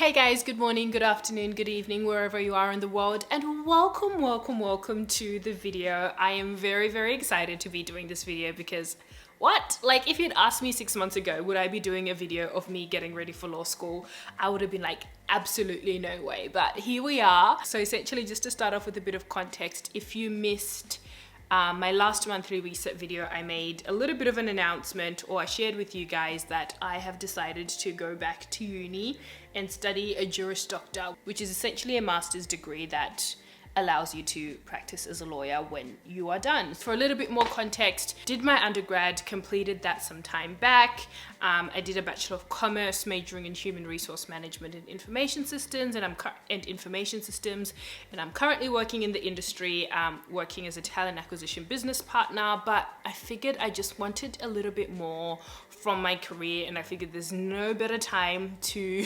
Hey guys, good morning, good afternoon, good evening, wherever you are in the world, and welcome to the video. I am very excited to be doing this video because like if you'd asked me 6 months ago, would I be doing a video of me getting ready for law school? I would have been like, absolutely no way, but here we are. So essentially, just to start off with a bit of context, if you missed my last monthly reset video, I made a little bit of an announcement, or I shared with you guys that I have decided to go back to uni and study a Juris Doctor, which is essentially a master's degree that allows you to practice as a lawyer when you are done. For a little bit more context, did my undergrad, completed that some time back. I did a Bachelor of Commerce majoring in Human Resource Management and Information Systems, and I'm currently working in the industry, working as a talent acquisition business partner, but I figured I just wanted a little bit more from my career, and I figured there's no better time to,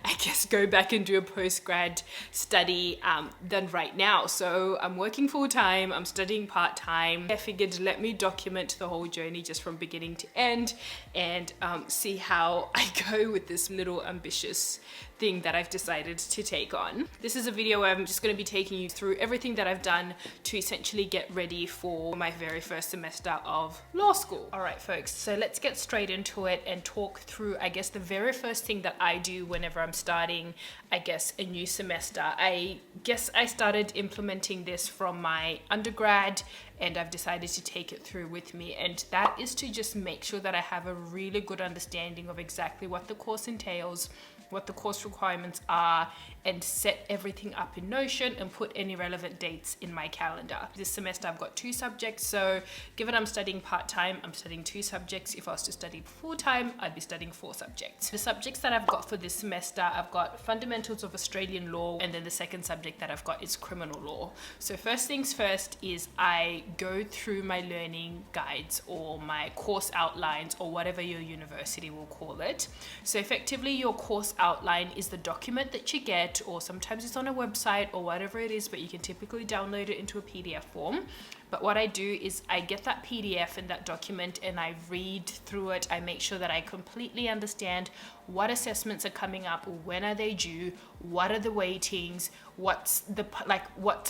I guess, go back and do a post-grad study than right now. So I'm working full-time, I'm studying part-time. I figured let me document the whole journey just from beginning to end and see how I go with this little ambitious thing that I've decided to take on. This is a video where I'm just going to be taking you through everything that I've done to essentially get ready for my very first semester of law school. All right, folks, so let's get straight into it and talk through, I guess, the very first thing that I do whenever I'm starting, I guess, a new semester. I guess I started implementing this from my undergrad, and I've decided to take it through with me, and that is to just make sure that I have a really good understanding of exactly what the course entails, what the course requirements are, and set everything up in Notion and put any relevant dates in my calendar. This semester I've got 2 subjects, so given I'm studying part-time, I'm studying 2 subjects. If I was to study full-time, I'd be studying 4 subjects. The subjects that I've got for this semester, I've got fundamentals of Australian law, and then the second subject that I've got is criminal law. So first things first is I go through my learning guides or my course outlines, or whatever your university will call it. So effectively, your course outline is the document that you get, or sometimes it's on a website or whatever it is, but you can typically download it into a PDF form. But what I do is I get that PDF and that document and I read through it. I make sure that I completely understand what assessments are coming up, when are they due, what are the weightings, what's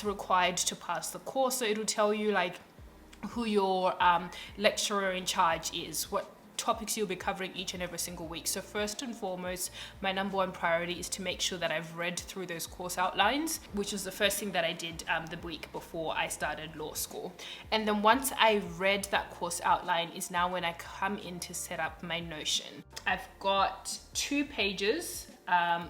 required to pass the course. So it'll tell you like who your lecturer in charge is, what topics you'll be covering each and every single week. So first and foremost, my number one priority is to make sure that I've read through those course outlines, which was the first thing that I did the week before I started law school. And then once I read that course outline is now when I come in to set up my Notion. I've got 2 pages,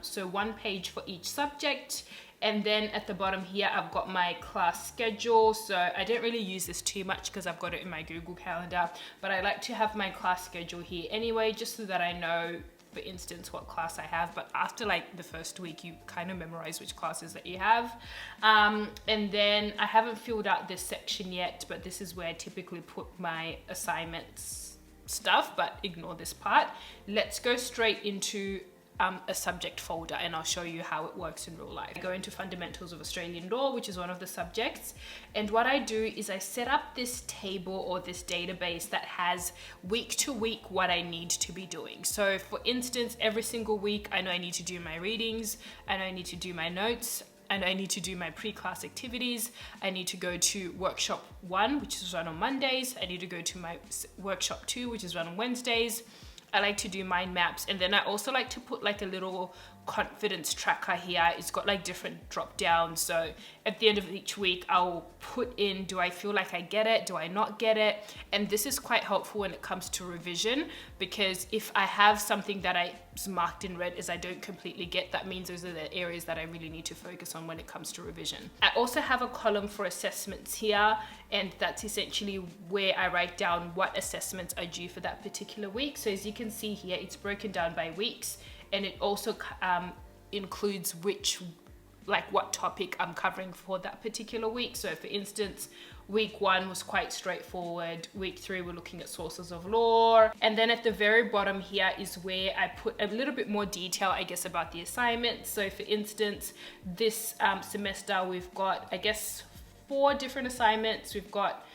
so 1 page for each subject. And then at the bottom here, I've got my class schedule. So I don't really use this too much because I've got it in my Google Calendar, but I like to have my class schedule here anyway, just so that I know, for instance, what class I have. But after like the first week, you kind of memorize which classes that you have. And then I haven't filled out this section yet, but this is where I typically put my assignments stuff, but ignore this part. Let's go straight into a subject folder, and I'll show you how it works in real life. I go into fundamentals of Australian law, which is one of the subjects, and what I do is I set up this table or this database that has week to week what I need to be doing. So for instance, every single week I know I need to do my readings, I know I need to do my notes, and I need to do my pre-class activities. I need to go to workshop 1, which is run on Mondays. I need to go to my workshop 2, which is run on Wednesdays. I like to do mind maps, and then I also like to put like a little confidence tracker here. It's got like different drop downs, so at the end of each week I'll put in, do I feel like I get it, do I not get it? And this is quite helpful when it comes to revision, because if I have something that I marked in red as I don't completely get, that means those are the areas that I really need to focus on when it comes to revision. I also have a column for assessments here, and that's essentially where I write down what assessments are due for that particular week. So as you can see here, it's broken down by weeks, and it also includes what topic I'm covering for that particular week. So for instance, week 1 was quite straightforward. Week 3, we're looking at sources of law. And then at the very bottom here is where I put a little bit more detail, I guess, about the assignments. So for instance, this semester, we've got, I guess, 4 different assignments. We've got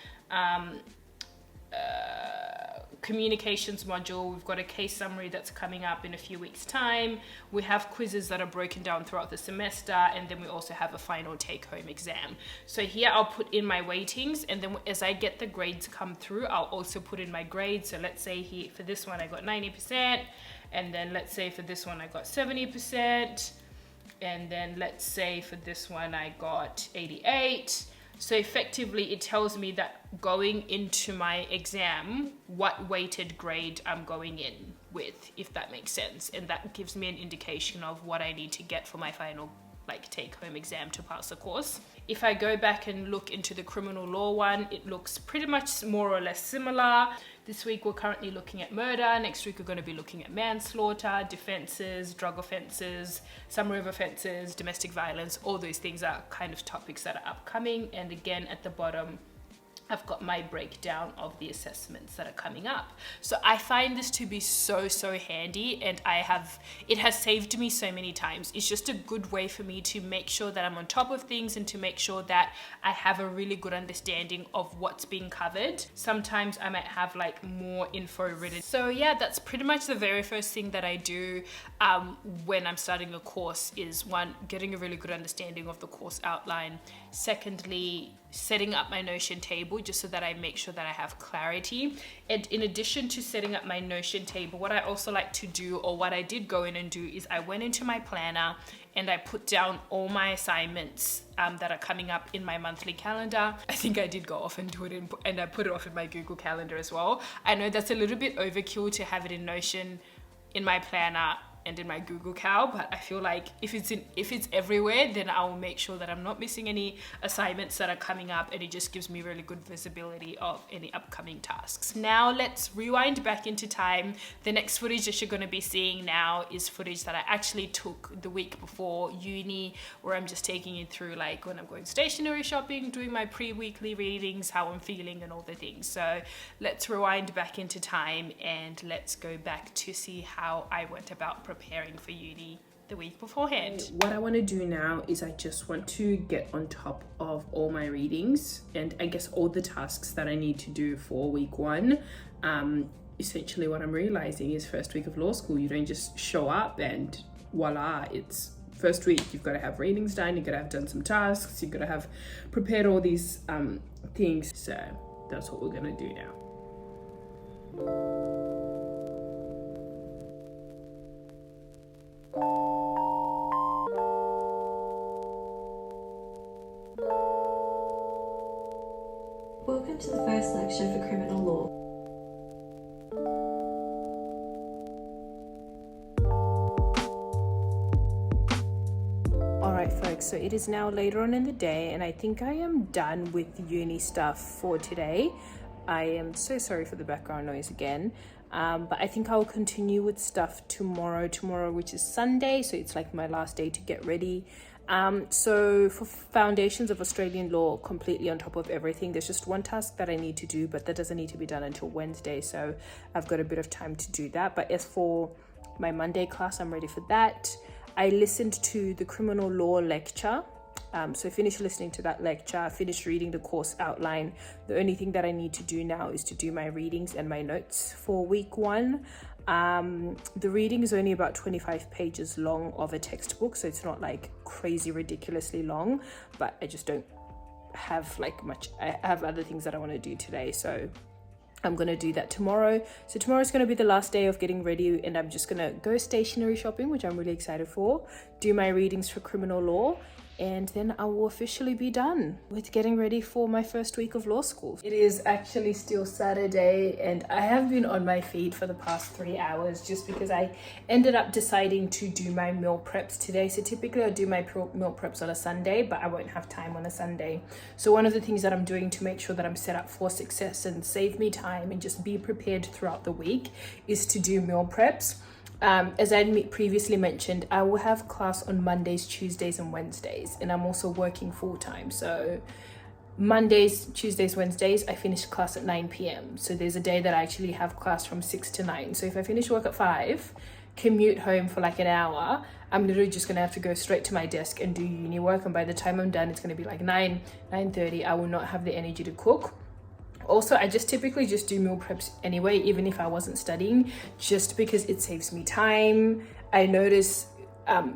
communications module. We've got a case summary that's coming up in a few weeks' time. We have quizzes that are broken down throughout the semester, and then we also have a final take-home exam. So here I'll put in my weightings, and then as I get the grades come through, I'll also put in my grades. So let's say here for this one I got 90%, and then let's say for this one I got 70%, and then let's say for this one I got 88. So effectively, it tells me that going into my exam, what weighted grade I'm going in with, if that makes sense. And that gives me an indication of what I need to get for my final take-home exam to pass the course. If I go back and look into the criminal law one, it looks pretty much more or less similar. This week we're currently looking at murder. Next week we're going to be looking at manslaughter, defenses, drug offenses, summary of offenses, domestic violence. All those things are kind of topics that are upcoming. And again, at the bottom, I've got my breakdown of the assessments that are coming up. So I find this to be so handy, and it has saved me so many times. It's just a good way for me to make sure that I'm on top of things and to make sure that I have a really good understanding of what's being covered. Sometimes I might have more info written. So yeah, that's pretty much the very first thing that I do when I'm starting a course is, one, getting a really good understanding of the course outline. Secondly, setting up my Notion table just so that I make sure that I have clarity. And in addition to setting up my Notion table, what I also like to do, or what I did go in and do, is I went into my planner and I put down all my assignments that are coming up in my monthly calendar. I think I did go off and do it and I put it off in my Google Calendar as well. I know that's a little bit overkill to have it in Notion, in my planner, and in my Google Cal, but I feel like if it's everywhere, then I will make sure that I'm not missing any assignments that are coming up, and it just gives me really good visibility of any upcoming tasks. Now let's rewind back into time. The next footage that you're going to be seeing now is footage that I actually took the week before uni, where I'm just taking you through when I'm going stationery shopping, doing my pre-weekly readings, how I'm feeling, and all the things. So let's rewind back into time and let's go back to see how I went about preparing for uni the week beforehand. What I want to do now is I just want to get on top of all my readings and I guess all the tasks that I need to do for week one. Essentially what I'm realizing is first week of law school, you don't just show up and voila, it's first week. You've got to have readings done, you've got to have done some tasks, you've got to have prepared all these things. So that's what we're going to do now. Welcome to the first lecture for criminal law. Alright folks, so it is now later on in the day and I think I am done with uni stuff for today. I am so sorry for the background noise again, but I think I'll continue with stuff tomorrow, which is Sunday, so it's my last day to get ready. So for foundations of Australian law, completely on top of everything. There's just one task that I need to do, but that doesn't need to be done until Wednesday, so I've got a bit of time to do that. But as for my Monday class, I'm ready for that. I listened to the criminal law lecture. So I finished listening to that lecture, I finished reading the course outline. The only thing that I need to do now is to do my readings and my notes for week one. The reading is only about 25 pages long of a textbook, so it's not crazy ridiculously long, but I just don't have much. I have other things that I want to do today, so I'm going to do that tomorrow. So tomorrow is going to be the last day of getting ready, and I'm just going to go stationery shopping, which I'm really excited for, do my readings for criminal law, and then I will officially be done with getting ready for my first week of law school. It is actually still Saturday and I have been on my feet for the past 3 hours just because I ended up deciding to do my meal preps today. So typically I do my meal preps on a Sunday, but I won't have time on a Sunday. So one of the things that I'm doing to make sure that I'm set up for success and save me time and just be prepared throughout the week is to do meal preps. As I previously mentioned, I will have class on Mondays, Tuesdays, and Wednesdays, and I'm also working full-time. So Mondays, Tuesdays, Wednesdays, I finish class at 9 p.m. So there's a day that I actually have class from 6 to 9. So if I finish work at 5, commute home for an hour, I'm literally just going to have to go straight to my desk and do uni work. And by the time I'm done, it's going to be 9:30. I will not have the energy to cook. Also, I just typically just do meal preps anyway, even if I wasn't studying, just because it saves me time. I notice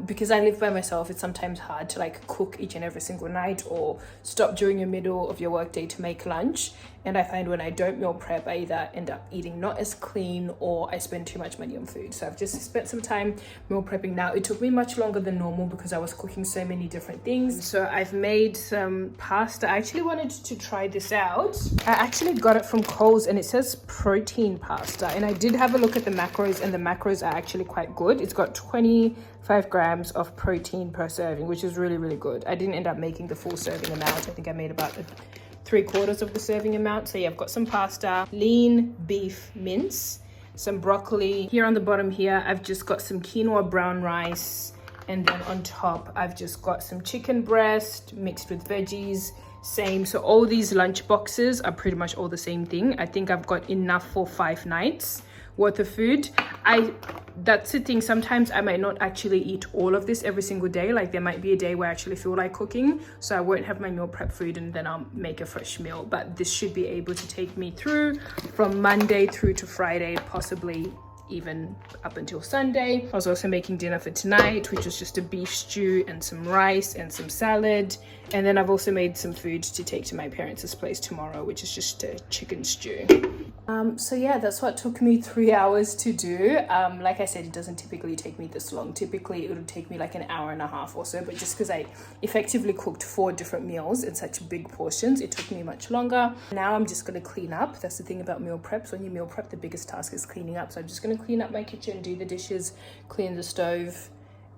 because I live by myself, it's sometimes hard to like cook each and every single night or stop during the middle of your workday to make lunch. And I find when I don't meal prep, I either end up eating not as clean or I spend too much money on food. So I've just spent some time meal prepping now. It took me much longer than normal because I was cooking so many different things. So I've made some pasta. I actually wanted to try this out. I actually got it from Coles and it says protein pasta. And I did have a look at the macros, and the macros are actually quite good. It's got 25 grams of protein per serving, which is really, really good. I didn't end up making the full serving amount. I think I made about 3/4 of the serving amount. So yeah, I've got some pasta, lean beef mince, some broccoli. Here on the bottom here, I've just got some quinoa brown rice. And then on top, I've just got some chicken breast mixed with veggies. Same. So all these lunch boxes are pretty much all the same thing. I think I've got enough for 5 nights worth of food. That's the thing, sometimes I might not actually eat all of this every single day. Like there might be a day where I actually feel like cooking, so I won't have my meal prep food and then I'll make a fresh meal. But this should be able to take me through from Monday through to Friday, possibly even up until Sunday. I was also making dinner for tonight, which was just a beef stew and some rice and some salad. And then I've also made some food to take to my parents' place tomorrow, which is just a chicken stew. So yeah, that's what took me 3 hours to do. Like I said, it doesn't typically take me this long. Typically it would take me like an hour and a half or so, but just because I effectively cooked 4 different meals in such big portions, it took me much longer. Now I'm just going to clean up. That's the thing about meal preps. When you meal prep, the biggest task is cleaning up. So I'm just going to clean up my kitchen, do the dishes, clean the stove,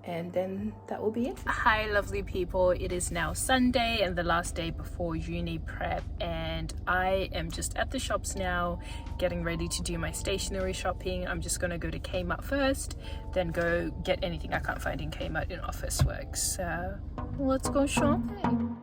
and then that will be it. Hi lovely people, it is now Sunday and the last day before uni prep, and I am just at the shops now getting ready to do my stationery shopping. I'm just going to go to Kmart first, then go get anything I can't find in Kmart in Officeworks. So let's go shopping.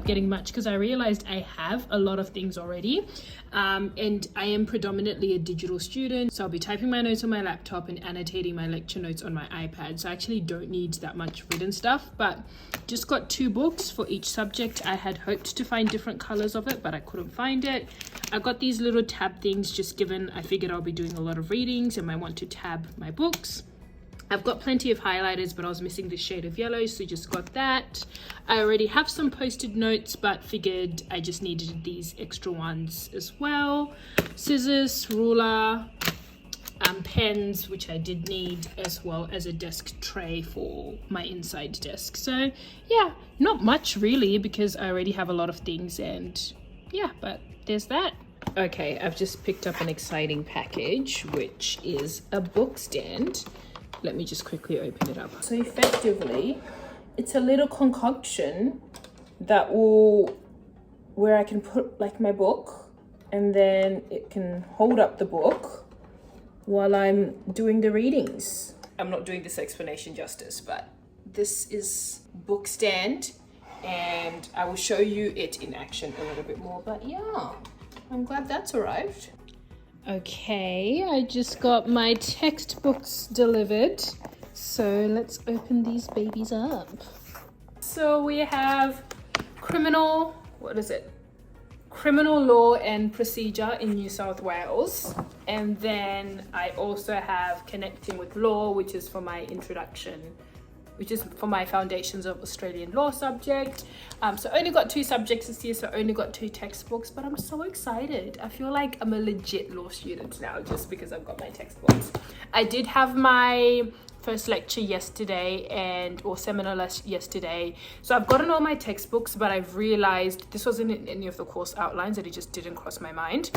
Getting much because I realized I have a lot of things already, and I am predominantly a digital student, so I'll be typing my notes on my laptop and annotating my lecture notes on my iPad, so I actually don't need that much written stuff. But just got 2 books for each subject. I had hoped to find different colors of it, but I couldn't find it. I got these little tab things just given I figured I'll be doing a lot of readings and I want to tab my books. I've got plenty of highlighters, but I was missing this shade of yellow, so just got that. I already have some post-it notes, but figured I just needed these extra ones as well. Scissors, ruler, pens, which I did need, as well as a desk tray for my inside desk. So yeah, not much really, because I already have a lot of things, and yeah, but there's that. Okay, I've just picked up an exciting package, which is a book stand. Let me just quickly open it up. So effectively, it's a little concoction that where I can put like my book, and then it can hold up the book while I'm doing the readings. I'm not doing this explanation justice, but this is book stand, and I will show you it in action a little bit more. But yeah, I'm glad that's arrived. Okay, I just got my textbooks delivered, so let's open these babies up. So we have criminal law and procedure in New South Wales, and then I also have connecting with law, which is for my introduction, which is for my foundations of Australian law subject. So I only got 2 subjects this year, so I only got 2 textbooks, but I'm so excited. I feel like I'm a legit law student now just because I've got my textbooks. I did have my first lecture yesterday or seminar yesterday. So I've gotten all my textbooks, but I've realized this wasn't in any of the course outlines, that it just didn't cross my mind.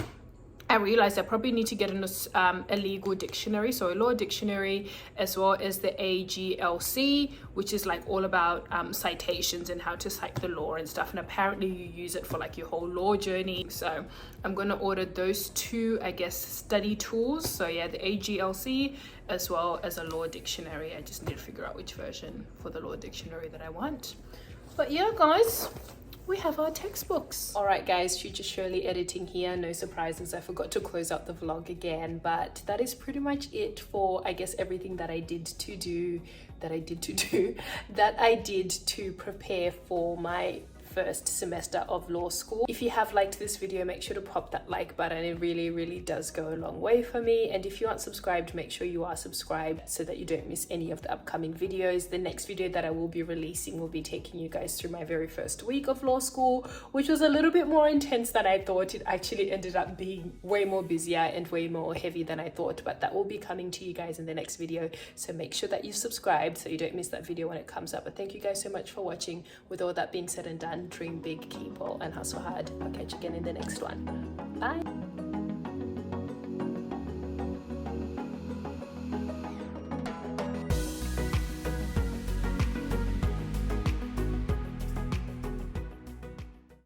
I realized I probably need to get a legal dictionary, so a law dictionary, as well as the AGLC, which is like all about citations and how to cite the law and stuff. And apparently you use it for like your whole law journey. So I'm going to order those two, I guess, study tools. So yeah, the AGLC as well as a law dictionary. I just need to figure out which version for the law dictionary that I want. But yeah, guys, we have our textbooks. All right, guys, Future Shirley editing here. No surprises. I forgot to close out the vlog again, but that is pretty much it for, I guess, everything that I did to prepare for my first semester of law school. If you have liked this video, make sure to pop that like button. It really does go a long way for me. And if you aren't subscribed, make sure you are subscribed so that you don't miss any of the upcoming videos. The next video that I will be releasing will be taking you guys through my very first week of law school, which was a little bit more intense than I thought. It actually ended up being way more busier and way more heavy than I thought, but that will be coming to you guys in the next video. So make sure that you've subscribed so you don't miss that video when it comes up. But thank you guys so much for watching. With all that being said and done, dream big, keep well, and hustle hard. I'll catch you again in the next one. Bye.